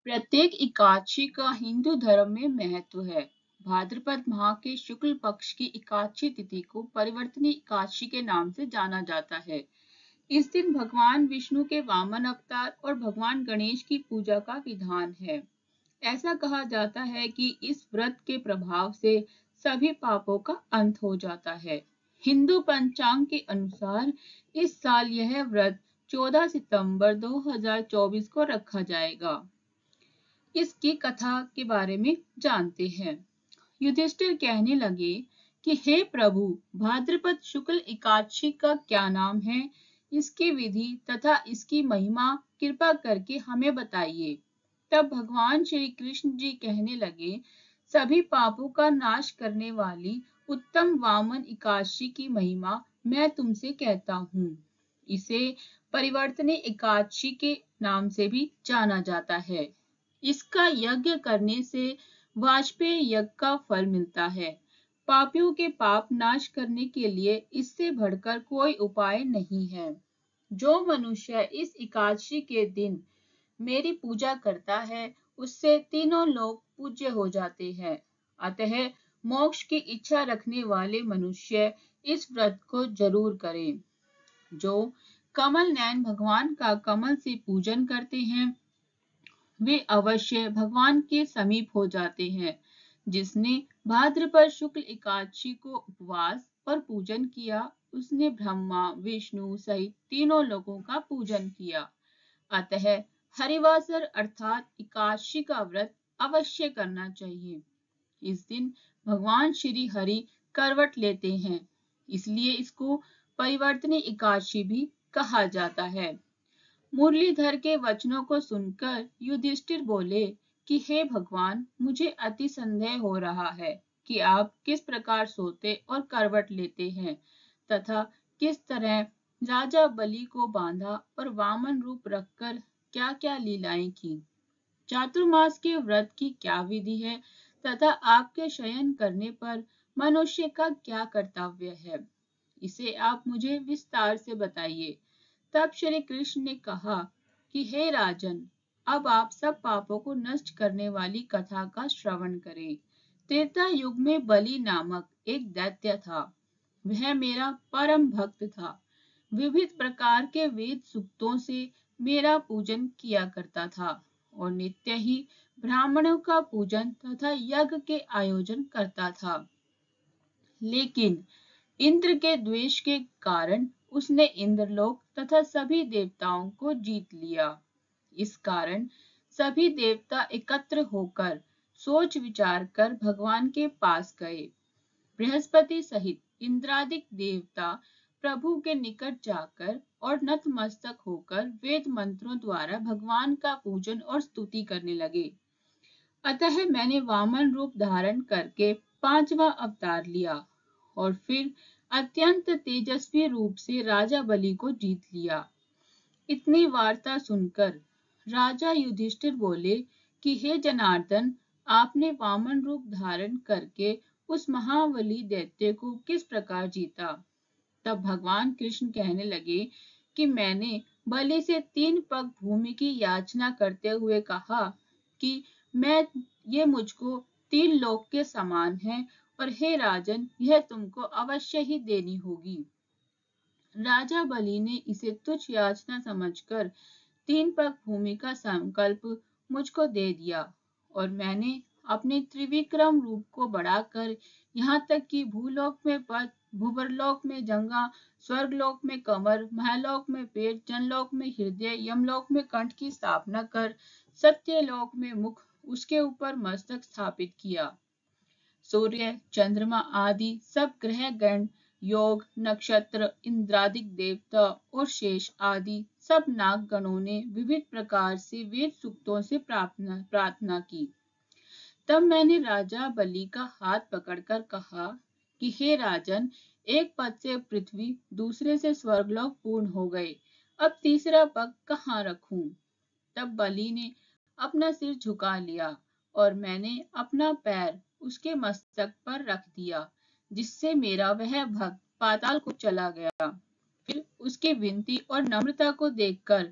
प्रत्येक एकादशी का हिंदू धर्म में महत्व है। भाद्रपद माह के शुक्ल पक्ष की एकादशी तिथि को परिवर्तनी एकादशी के नाम से जाना जाता है। इस दिन भगवान विष्णु के वामन अवतार और भगवान गणेश की पूजा का विधान है। ऐसा कहा जाता है कि इस व्रत के प्रभाव से सभी पापों का अंत हो जाता है। हिंदू पंचांग के अनुसार इस साल यह व्रत 14 सितंबर 2024 को रखा जाएगा। इसकी कथा के बारे में जानते हैं। युधिष्ठिर कहने लगे कि हे प्रभु, भाद्रपद शुक्ल एकादशी का क्या नाम है, इसकी विधि तथा इसकी महिमा कृपा करके हमें बताइए। तब भगवान श्री कृष्ण जी कहने लगे, सभी पापों का नाश करने वाली उत्तम वामन एकादशी की महिमा मैं तुमसे कहता हूँ। इसे परिवर्तनी एकादशी के नाम से भी जाना जाता है। इसका यज्ञ करने से वाजपेय यज्ञ का फल मिलता है। पापियों के पाप नाश करने के लिए इससे बढ़कर कोई उपाय नहीं है। जो मनुष्य इस एकादशी के दिन मेरी पूजा करता है, उससे तीनों लोग पूज्य हो जाते हैं। अतः मोक्ष की इच्छा रखने वाले मनुष्य इस व्रत को जरूर करें। जो कमल नयन भगवान का कमल से पूजन करते हैं, वे अवश्य भगवान के समीप हो जाते हैं। जिसने भाद्रपद शुक्ल एकादशी को उपवास और पूजन किया, उसने ब्रह्मा विष्णु सहित तीनों लोगों का पूजन किया। अतः हरिवासर अर्थात एकादशी का व्रत अवश्य करना चाहिए। इस दिन भगवान श्री हरि करवट लेते हैं, इसलिए इसको परिवर्तनी एकादशी भी कहा जाता है। मुरलीधर के वचनों को सुनकर युधिष्ठिर बोले कि हे भगवान, मुझे अति संदेह हो रहा है कि आप किस प्रकार सोते और करवट लेते हैं तथा किस तरह राजा बलि को बांधा और वामन रूप रखकर क्या क्या लीलाएं की। चातुर्मास के व्रत की क्या विधि है तथा आपके शयन करने पर मनुष्य का क्या कर्तव्य है, इसे आप मुझे विस्तार से बताइए। तब श्री कृष्ण ने कहा कि हे राजन, अब आप सब पापों को नष्ट करने वाली कथा का श्रवण करें। त्रेता युग में बलि नामक एक दैत्य था। वह मेरा परम भक्त था। विविध प्रकार के वेद सूक्तों से मेरा पूजन किया करता था और नित्य ही ब्राह्मणों का पूजन तथा यज्ञ के आयोजन करता था। लेकिन इंद्र के द्वेष के कारण उसने इंद्रलोक तथा सभी देवताओं को जीत लिया। इस कारण सभी देवता एकत्र होकर सोच विचार कर भगवान के पास गए। बृहस्पति सहित इंद्रादिक देवता प्रभु के निकट जाकर और नतमस्तक होकर वेद मंत्रों द्वारा भगवान का पूजन और स्तुति करने लगे। अतः मैंने वामन रूप धारण करके 5वां अवतार लिया और फिर अत्यंत तेजस्वी रूप से राजा बलि को जीत लिया। इतनी वार्ता सुनकर राजा युधिष्ठिर बोले कि हे जनार्दन, आपने वामन रूप धारण करके उस महाबली दैत्य को किस प्रकार जीता। तब भगवान कृष्ण कहने लगे कि मैंने बलि से 3 पग भूमि की याचना करते हुए कहा कि ये मुझको 3 लोक के समान है और हे राजन, यह तुमको अवश्य ही देनी होगी। राजा बलि ने इसे तुच्छ याचना समझकर 3 पग भूमि का संकल्प मुझको दे दिया और मैंने अपने त्रिविक्रम रूप को बढ़ाकर यहाँ तक कि भूलोक में पद, भूवरलोक में जंगा, स्वर्गलोक में कमर, महलोक में पेट, जनलोक में हृदय, यमलोक में कंठ की स्थापना कर सत्यलोक में मुख, उसके ऊपर मस्तक स्थापित किया। सूर्य, चंद्रमा आदि सब ग्रह गण, योग, नक्षत्र, इंद्रादिक देवता और शेष आदि सब नाग गणों ने विविध प्रकार से वेद सूक्तों से प्रार्थना की। तब मैंने राजा बलि का हाथ पकड़कर कहा कि हे राजन, एक पद से पृथ्वी, दूसरे से स्वर्गलोक पूर्ण हो गए, अब तीसरा पग कहाँ रखूं। तब बलि ने अपना सिर झुका लिया और मैंने अपना पैर उसके मस्तक पर रख दिया, जिससे मेरा वह भक्त पाताल को चला गया। फिर उसकी विनती और नम्रता को देखकर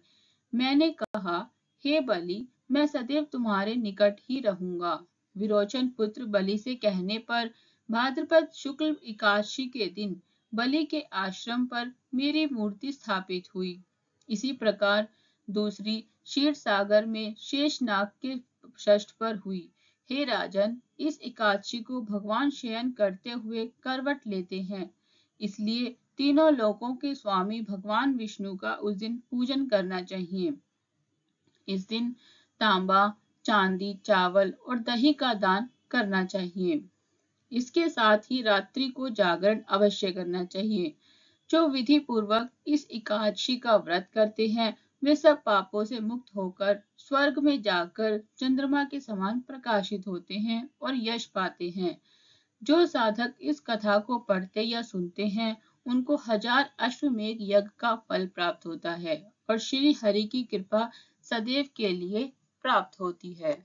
मैंने कहा, हे बलि, मैं सदैव तुम्हारे निकट ही रहूंगा। विरोचन पुत्र बलि से कहने पर भाद्रपद शुक्ल एकादशी के दिन बलि के आश्रम पर मेरी मूर्ति स्थापित हुई। इसी प्रकार दूसरी क्षीर सागर में शेषनाग के षष्ठ पर हुई। हे राजन, इस एकादशी को भगवान शयन करते हुए करवट लेते हैं, इसलिए तीनों लोकों के स्वामी भगवान विष्णु का उस दिन पूजन करना चाहिए। इस दिन तांबा, चांदी, चावल और दही का दान करना चाहिए। इसके साथ ही रात्रि को जागरण अवश्य करना चाहिए। जो विधि पूर्वक इस एकादशी का व्रत करते हैं, वे सब पापों से मुक्त होकर स्वर्ग में जाकर चंद्रमा के समान प्रकाशित होते हैं और यश पाते हैं। जो साधक इस कथा को पढ़ते या सुनते हैं, उनको 1000 अश्वमेध यज्ञ का फल प्राप्त होता है और श्री हरि की कृपा सदैव के लिए प्राप्त होती है।